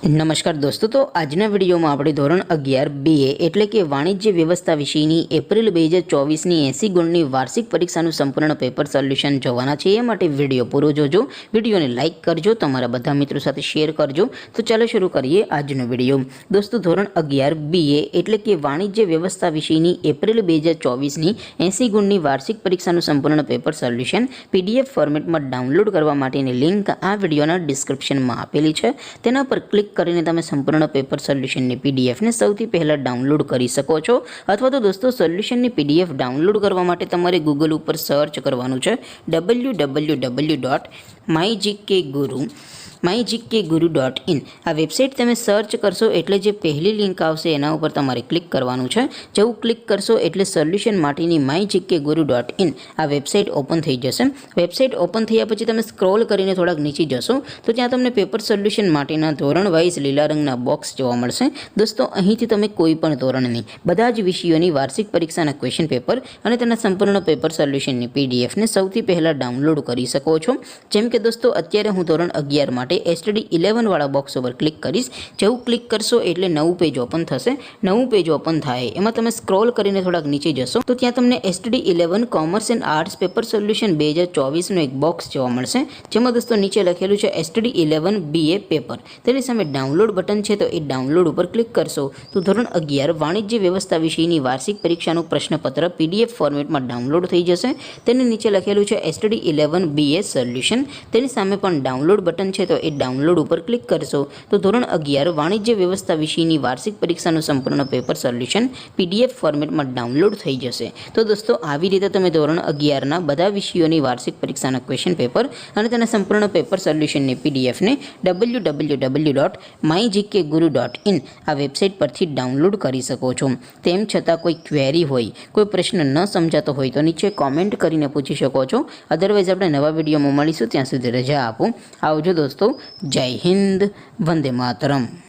નમસ્કાર દોસ્તો, તો આજના વિડીયોમાં આપણે ધોરણ 11 BA એટલે કે વાણિજ્ય વ્યવસ્થા વિષયની એપ્રિલ 2024ની 80 ગુણની વાર્ષિક પરીક્ષાનું સંપૂર્ણ પેપર સોલ્યુશન જોવાના છે। એ માટે વિડીયો પૂરો જોજો, વિડીયોને લાઇક કરજો, તમારા બધા મિત્રો સાથે શેર કરજો। તો ચાલો શરૂ કરીએ આજનો વિડીયો। દોસ્તો, ધોરણ 11 BA એટલે કે વાણિજ્ય વ્યવસ્થા વિષયની એપ્રિલ 2024ની 80 ગુણની વાર્ષિક પરીક્ષાનું સંપૂર્ણ પેપર સોલ્યુશન PDF ફોર્મેટમાં ડાઉનલોડ કરવા માટેની લિંક આ વિડીયોના ડિસ્ક્રિપ્શનમાં આપેલી છે। તેના પર ક્લિક કરીને તમે સંપૂર્ણ પેપર સોલ્યુશનની PDF ને સૌથી પહેલા ડાઉનલોડ કરી શકો છો। અથવા તો દોસ્તો, સોલ્યુશનની PDF ડાઉનલોડ કરવા માટે તમારે ગૂગલ ઉપર સર્ચ કરવાનું છે www.mygkguru.in। આ વેબસાઇટ તમે સર્ચ કરશો એટલે જે પહેલી લિંક આવશે એના ઉપર તમારે ક્લિક કરવાનું છે। જેવું ક્લિક કરશો એટલે સોલ્યુશન માટેની mygkguru.in આ વેબસાઇટ ઓપન થઈ જશે। વેબસાઇટ ઓપન થયા પછી તમે સ્ક્રોલ કરીને થોડાક નીચે જશો તો ત્યાં તમને પેપર સોલ્યુશન માટેના ધોરણ વાઇઝ લીલા રંગના બોક્સ જોવા મળશે। દોસ્તો, અહીંથી તમે કોઈ પણ ધોરણની બધા જ વિષયોની વાર્ષિક પરીક્ષાના ક્વેશ્ચન પેપર અને તેના સંપૂર્ણ પેપર સોલ્યુશનની PDF ને સૌથી પહેલાં ડાઉનલોડ કરી શકો છો। જેમ કે દોસ્તો, અત્યારે હું ધોરણ 11 માટે STD 11 વાળા બોક્સ ઉપર ક્લિક કરીશ। જેવું ક્લિક કરશો એટલે નવું પેજ ઓપન થશે। નવું પેજ ઓપન થાય એમાં તમે સ્ક્રોલ કરીને થોડાક નીચે જશો તો ત્યાં તમને STD 11 commerce and arts paper solution 2024નું એક બોક્સ જોવા મળશે। જેમાં દોસ્તો નીચે લખેલું છે STD 11 BA પેપર। તેની સામે ડાઉનલોડ બટન છે, તો એ ડાઉનલોડ ઉપર ક્લિક કરશો તો ધોરણ 11 વાણિજ્ય વ્યવસ્થા વિષયની વાર્ષિક પરીક્ષાનું પ્રશ્નપત્ર PDF ફોર્મેટમાં ડાઉનલોડ થઈ જશે। તેની નીચે લખેલું છે STD 11 BA સોલ્યુશન। તેની સામે પણ ડાઉનલોડ બટન છે, તો એ ડાઉનલોડ ઉપર ક્લિક કરશો તો ધોરણ 11 વાણિજ્ય વ્યવસ્થા વિષયની વાર્ષિક પરીક્ષાનું સંપૂર્ણ પેપર સોલ્યુશન PDF ફોર્મેટમાં ડાઉનલોડ થઈ જશે। તો દોસ્તો, આવી રીતે તમે ધોરણ 11ના બધા વિષયોની વાર્ષિક પરીક્ષાના ક્વેશ્ચન પેપર અને તેના સંપૂર્ણ પેપર સોલ્યુશનની PDF ને www.mygkguru.in આ વેબસાઇટ પરથી ડાઉનલોડ કરી શકો છો। તેમ છતાં કોઈ ક્વેરી હોય, કોઈ પ્રશ્ન ન સમજાતો હોય તો નીચે કોમેન્ટ કરીને પૂછી શકો છો। અધરવાઇઝ આપણે નવા વિડીયોમાં મળીશું, ત્યાં સુધી રજા આપો। આવજો દોસ્તો, જય હિન્દ, વંદે માતરમ।